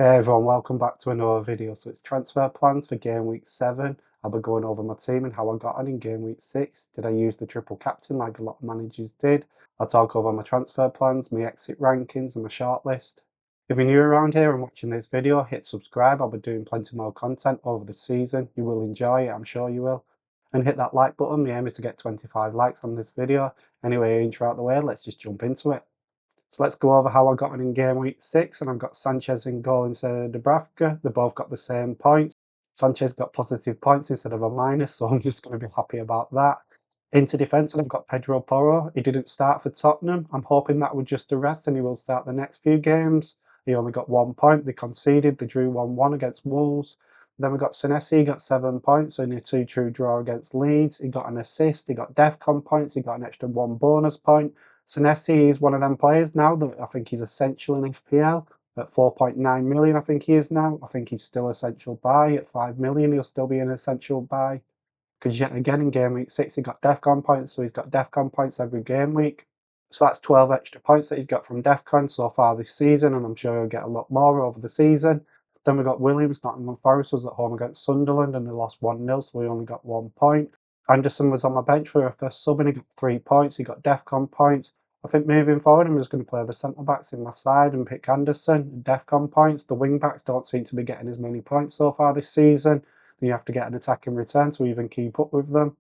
Hey everyone, welcome back to another video. So it's transfer plans for game week 7. I'll be going over my team and how I got on in game week 6. Did I use the triple captain like a lot of managers did? I'll talk over my transfer plans, my exit rankings and my shortlist. If you're new around here and watching this video, hit subscribe. I'll be doing plenty more content over the season. You will enjoy it, I'm sure you will. And hit that like button. My aim is to get 25 likes on this video. Anyway, intro out the way, let's just jump into it. So let's go over how I got on in game week 6, and I've got Sanchez in goal instead of Dubravka. They both got the same points. Sanchez got positive points instead of a minus, so I'm just going to be happy about that. Into defence, and I've got Pedro Porro. He didn't start for Tottenham. I'm hoping that would just a rest and he will start the next few games. He only got 1 point. They conceded. They drew 1-1 against Wolves. Then we got Senesi, he got 7 points, only a 2-2 draw against Leeds. He got an assist, he got DEFCON points, he got an extra 1 bonus point. Senesi is one of them players now that I think he's essential in FPL. At 4.9 million, I think he is now. I think he's still essential buy. At 5 million, he'll still be an essential buy. Because yet again, in game week 6, he got DEFCON points, so he's got DEFCON points every game week. So that's 12 extra points that he's got from DEFCON so far this season, and I'm sure he'll get a lot more over the season. Then we got Williams. Nottingham Forest was at home against Sunderland, and they lost 1-0, so we only got 1 point. Anderson was on my bench for a first sub, and he got 3 points. He got DEFCON points. I think moving forward, I'm just going to play the centre-backs in my side and pick Anderson. DEFCON points. The wing-backs don't seem to be getting as many points so far this season. You have to get an attack in return to even keep up with them.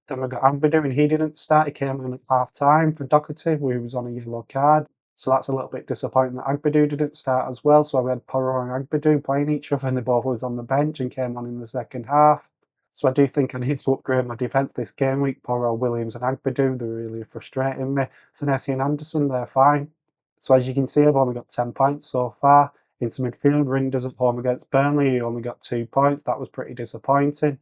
Then we got Agbadu, and he didn't start. He came on at half-time for Doherty, where he was on a yellow card. So that's a little bit disappointing that Agbadu didn't start as well. So we had Porro and Agbadu playing each other, and they both was on the bench and came on in the second half. So I do think I need to upgrade my defence this game week. Porro, Williams and Agbadu, they're really frustrating me. Senesi and Anderson, they're fine. So as you can see, I've only got 10 points so far. Into midfield, Rinders at home against Burnley, he only got 2 points. That was pretty disappointing.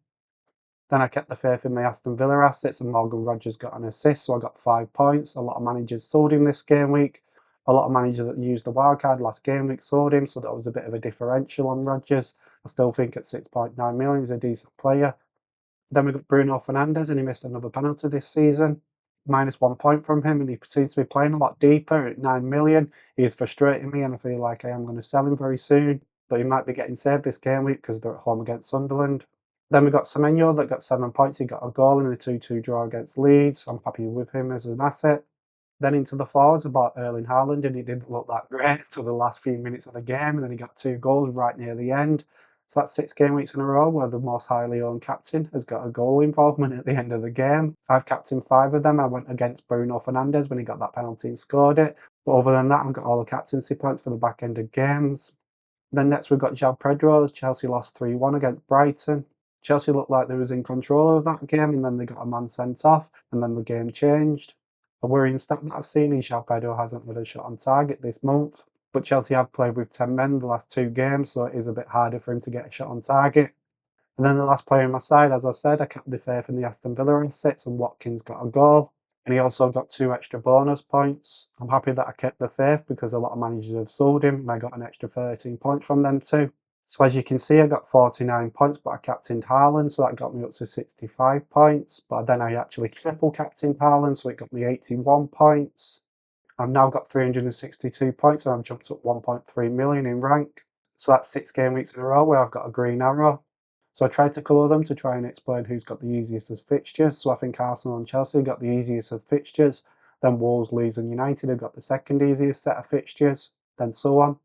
Then I kept the faith in my Aston Villa assets, and Morgan Rogers got an assist, so I got 5 points. A lot of managers sold him this game week. A lot of managers that used the wildcard last game week sold him, so that was a bit of a differential on Rogers. I still think at 6.9 million he's a decent player. Then we got Bruno Fernandes, and he missed another penalty this season. -1 point from him, and he seems to be playing a lot deeper at 9 million. He is frustrating me, and I feel like I am going to sell him very soon. But he might be getting saved this game week because they're at home against Sunderland. Then we got Semenyo that got 7 points. He got a goal in a 2-2 draw against Leeds. I'm happy with him as an asset. Then into the forwards, I bought Erling Haaland, and he didn't look that great until the last few minutes of the game, and then he got 2 goals right near the end. So that's 6 game weeks in a row where the most highly owned captain has got a goal involvement at the end of the game. I've captained 5 of them. I went against Bruno Fernandes when he got that penalty and scored it. But other than that, I've got all the captaincy points for the back end of games. Then next we've got João Pedro. Chelsea lost 3-1 against Brighton. Chelsea looked like they was in control of that game, and then they got a man sent off, and then the game changed. A worrying stat that I've seen is João Pedro hasn't had a shot on target this month. But Chelsea have played with 10 men the last 2 games, so it is a bit harder for him to get a shot on target. And then the last player on my side, as I said, I kept the faith in the Aston Villa assets, and Watkins got a goal. And he also got 2 extra bonus points. I'm happy that I kept the faith because a lot of managers have sold him, and I got an extra 13 points from them too. So as you can see, I got 49 points, but I captained Haaland, so that got me up to 65 points. But then I actually triple captained Haaland, so it got me 81 points. I've now got 362 points, and I've jumped up 1.3 million in rank. So that's 6 game weeks in a row where I've got a green arrow. So I tried to colour them to try and explain who's got the easiest of fixtures. So I think Arsenal and Chelsea got the easiest of fixtures. Then Wolves, Leeds and United have got the second easiest set of fixtures. Then so on.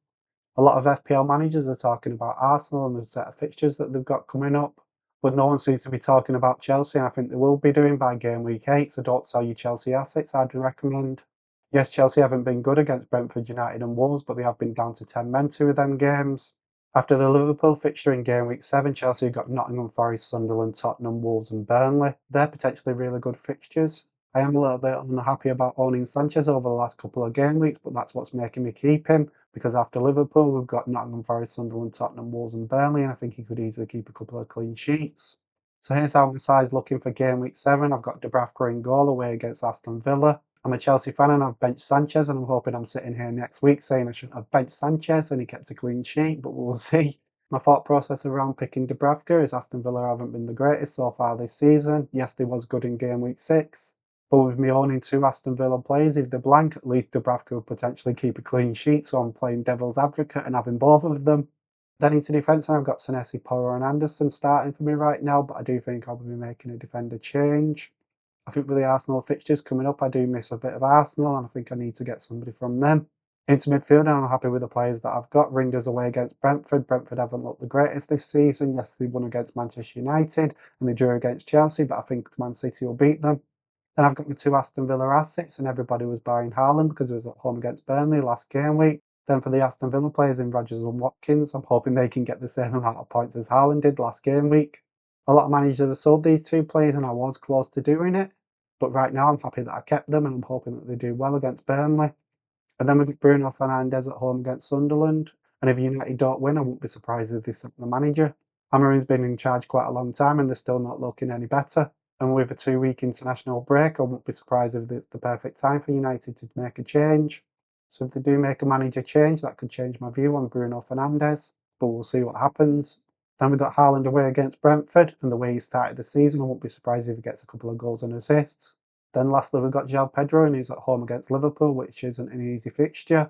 A lot of FPL managers are talking about Arsenal and the set of fixtures that they've got coming up. But no one seems to be talking about Chelsea, and I think they will be doing by game week 8. So don't sell your Chelsea assets, I'd recommend. Yes, Chelsea haven't been good against Brentford, United and Wolves, but they have been down to 10 men 2 of them games. After the Liverpool fixture in game week 7, Chelsea got Nottingham Forest, Sunderland, Tottenham, Wolves and Burnley. They're potentially really good fixtures. I am a little bit unhappy about owning Sanchez over the last couple of game weeks, but that's what's making me keep him, because after Liverpool we've got Nottingham Forest, Sunderland, Tottenham, Wolves and Burnley, and I think he could easily keep a couple of clean sheets. So here's how my side's looking for game week 7. I've got Dubravka in goal away against Aston Villa. I'm a Chelsea fan and I've benched Sanchez, and I'm hoping I'm sitting here next week saying I shouldn't have benched Sanchez and he kept a clean sheet, but we'll see. My thought process around picking Dubravka is Aston Villa haven't been the greatest so far this season. Yes, they was good in game week 6, but with me owning 2 Aston Villa players, if they're blank, at least Dubravka would potentially keep a clean sheet, so I'm playing devil's advocate and having both of them. Then into defence, and I've got Senesi, Porro and Anderson starting for me right now, but I do think I'll be making a defender change. I think with the Arsenal fixtures coming up, I do miss a bit of Arsenal, and I think I need to get somebody from them. Into midfield, and I'm happy with the players that I've got. Ringer's away against Brentford. Brentford haven't looked the greatest this season. Yes, they won against Manchester United, and they drew against Chelsea, but I think Man City will beat them. Then I've got my two Aston Villa assets, and everybody was buying Haaland because he was at home against Burnley last game week. Then for the Aston Villa players in Rodgers and Watkins, I'm hoping they can get the same amount of points as Haaland did last game week. A lot of managers have sold these two players, and I was close to doing it. But right now, I'm happy that I kept them, and I'm hoping that they do well against Burnley. And then we've got Bruno Fernandes at home against Sunderland. And if United don't win, I won't be surprised if they sack the manager. Amorim's been in charge quite a long time, and they're still not looking any better. And with a 2-week international break, I won't be surprised if it's the perfect time for United to make a change. So if they do make a manager change, that could change my view on Bruno Fernandes, but we'll see what happens. Then we've got Haaland away against Brentford, and the way he started the season, I won't be surprised if he gets a couple of goals and assists. Then lastly, we've got João Pedro, and he's at home against Liverpool, which isn't an easy fixture.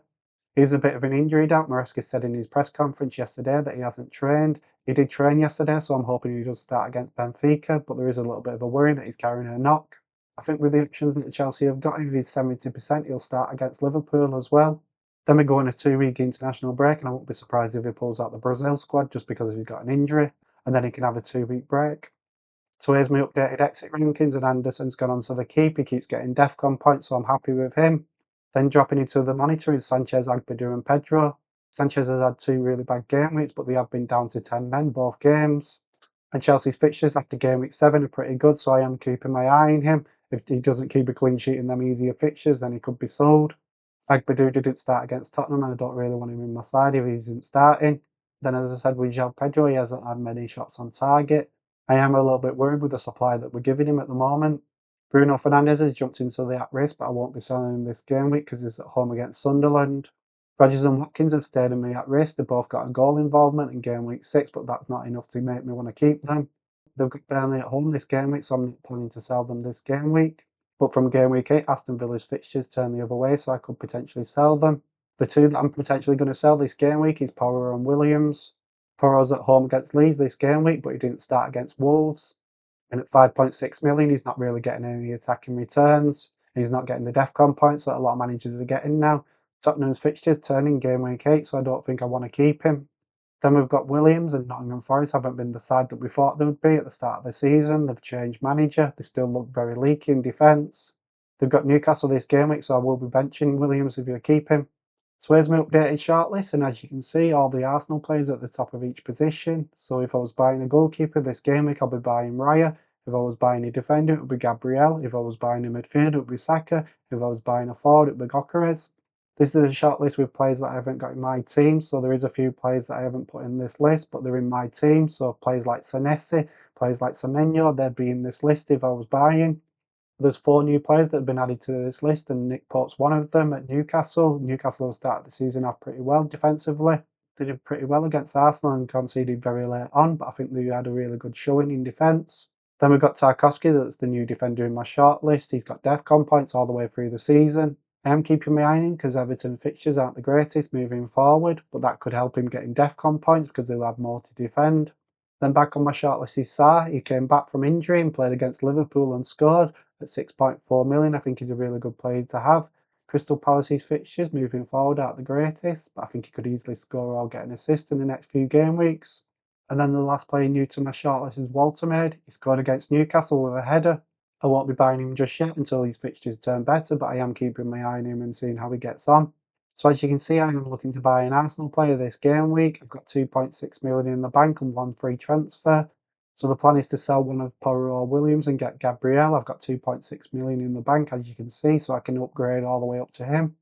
He's a bit of an injury doubt. Maresca said in his press conference yesterday that he hasn't trained. He did train yesterday, so I'm hoping he does start against Benfica, but there is a little bit of a worry that he's carrying a knock. I think with the options that Chelsea have got, if he's 70%, he'll start against Liverpool as well. Then we go on a 2-week international break, and I won't be surprised if he pulls out the Brazil squad just because he's got an injury, and then he can have a 2-week break. So here's my updated exit rankings, and Anderson's gone on to the keep. He keeps getting DEFCON points, so I'm happy with him. Then dropping into the monitor is Sanchez, Agbadu and Pedro. Sanchez has had 2 really bad game weeks, but they have been down to 10 men both games. And Chelsea's fixtures after game week 7 are pretty good, so I am keeping my eye on him. If he doesn't keep a clean sheet in them easier fixtures, then he could be sold. Agbadu didn't start against Tottenham, and I don't really want him in my side if he isn't starting. Then, as I said, with João Pedro, he hasn't had many shots on target. I am a little bit worried with the supply that we're giving him at the moment. Bruno Fernandes has jumped into the at-risk, but I won't be selling him this game week because he's at home against Sunderland. Rodgers and Watkins have stayed in me at risk. They've both got a goal involvement in game week 6, but that's not enough to make me want to keep them. They've got Burnley at home this game week, so I'm not planning to sell them this game week. But from game week 8, Aston Villa's fixtures turn the other way, so I could potentially sell them. The two that I'm potentially going to sell this game week is Porro and Williams. Porro's at home against Leeds this game week, but he didn't start against Wolves. And at 5.6 million, he's not really getting any attacking returns. He's not getting the DEFCON points that a lot of managers are getting now. Tottenham's fixtures turn in game week 8, so I don't think I want to keep him. Then we've got Williams, and Nottingham Forest haven't been the side that we thought they would be at the start of the season. They've changed manager. They still look very leaky in defence. They've got Newcastle this game week, so I will be benching Williams if you keep him. So here's my updated shortlist, and as you can see, all the Arsenal players are at the top of each position. So if I was buying a goalkeeper this game week, I'll be buying Raya. If I was buying a defender, it would be Gabriel. If I was buying a midfielder, it would be Saka. If I was buying a forward, it would be Gyökeres. This is a shortlist with players that I haven't got in my team, so there is a few players that I haven't put in this list, but they're in my team. So players like Senesi, players like Semenyo, they'd be in this list if I was buying. There's 4 new players that have been added to this list, and Nick Pope's one of them at Newcastle. Newcastle have started the season off pretty well defensively. They did pretty well against Arsenal and conceded very late on, but I think they had a really good showing in defence. Then we've got Tarkowski, that's the new defender in my shortlist. He's got DEFCON points all the way through the season. I am keeping my eye on him because Everton fixtures aren't the greatest moving forward, but that could help him getting DEFCON points because he'll have more to defend. Then back on my shortlist is Sarr. He came back from injury and played against Liverpool and scored at 6.4 million. I think he's a really good player to have. Crystal Palace's fixtures moving forward aren't the greatest, but I think he could easily score or get an assist in the next few game weeks. And then the last player new to my shortlist is Waltermaid. He scored against Newcastle with a header. I won't be buying him just yet until his fixtures turn better, but I am keeping my eye on him and seeing how he gets on. So as you can see, I am looking to buy an Arsenal player this game week. I've got 2.6 million in the bank and 1 free transfer. So the plan is to sell one of Porro or Williams and get Gabriel. I've got 2.6 million in the bank, as you can see, so I can upgrade all the way up to him.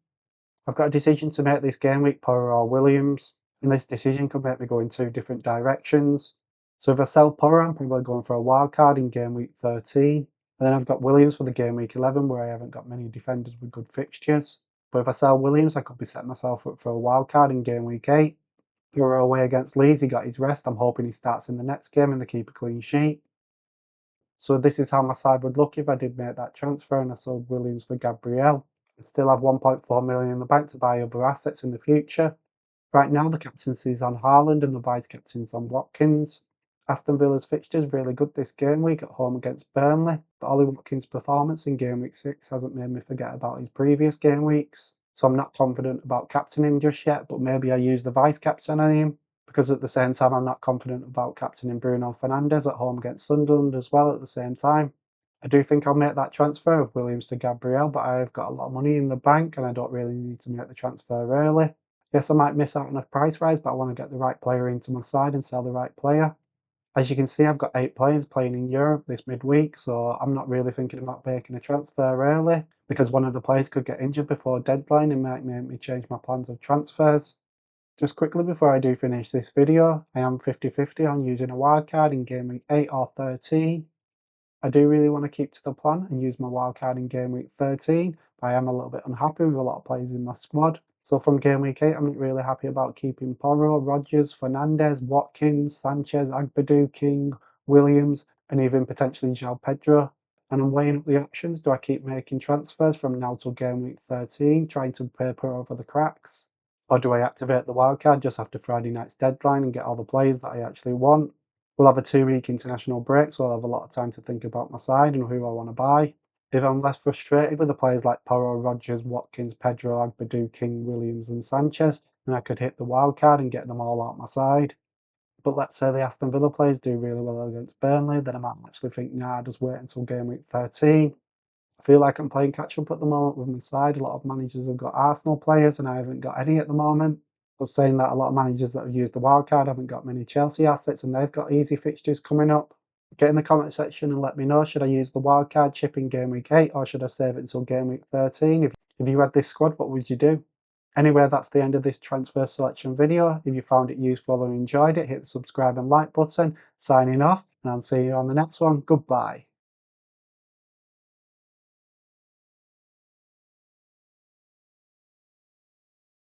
I've got a decision to make this game week, Porro or Williams, and this decision could make me go in 2 different directions. So if I sell Porro, I'm probably going for a wildcard in game week 13. And then I've got Williams for the game week 11, where I haven't got many defenders with good fixtures. But if I sell Williams, I could be setting myself up for a wildcard in game week 8. Porro away against Leeds, he got his rest. I'm hoping he starts in the next game and they keep a clean sheet. So this is how my side would look if I did make that transfer and I sold Williams for Gabriel. I'd still have 1.4 million in the bank to buy other assets in the future. Right now, the captaincy's on Haaland and the vice-captain's on Watkins. Aston Villa's fixture's really good this game week at home against Burnley, but Ollie Watkins' performance in game week 6 hasn't made me forget about his previous game weeks. So I'm not confident about captaining him just yet, but maybe I use the vice-captain on him, because at the same time I'm not confident about captaining Bruno Fernandes at home against Sunderland as well at the same time. I do think I'll make that transfer of Williams to Gabriel, but I've got a lot of money in the bank and I don't really need to make the transfer early. Yes, I might miss out on a price rise, but I want to get the right player into my side and sell the right player. As you can see, I've got 8 players playing in Europe this midweek, so I'm not really thinking about making a transfer early, because one of the players could get injured before deadline and might make me change my plans of transfers. Just quickly before I do finish this video, I am 50-50 on using a wildcard in game week 8 or 13. I do really want to keep to the plan and use my wildcard in game week 13, but I am a little bit unhappy with a lot of players in my squad. So from game week 8, I'm not really happy about keeping Porro, Rodgers, Fernandes, Watkins, Sanchez, Agbadou, King, Williams, and even potentially João Pedro. And I'm weighing up the options. Do I keep making transfers from now till game week 13, trying to paper over the cracks? Or do I activate the wildcard just after Friday night's deadline and get all the players that I actually want? We'll have a 2-week international break, so I'll have a lot of time to think about my side and who I want to buy. If I'm less frustrated with the players like Porro, Rodgers, Watkins, Pedro, Agbadou, King, Williams and Sanchez, then I could hit the wild card and get them all out my side. But let's say the Aston Villa players do really well against Burnley, then I might actually think, nah, I'll just wait until game week 13. I feel like I'm playing catch up at the moment with my side. A lot of managers have got Arsenal players and I haven't got any at the moment. I was saying that a lot of managers that have used the wildcard haven't got many Chelsea assets and they've got easy fixtures coming up. Get in the comment section and let me know, should I use the wildcard chip in game week 8 or should I save it until game week 13? If you had this squad, what would you do? Anyway, that's the end of this transfer selection video. If you found it useful or enjoyed it, hit the subscribe and like button. Signing off, and I'll see you on the next one. Goodbye.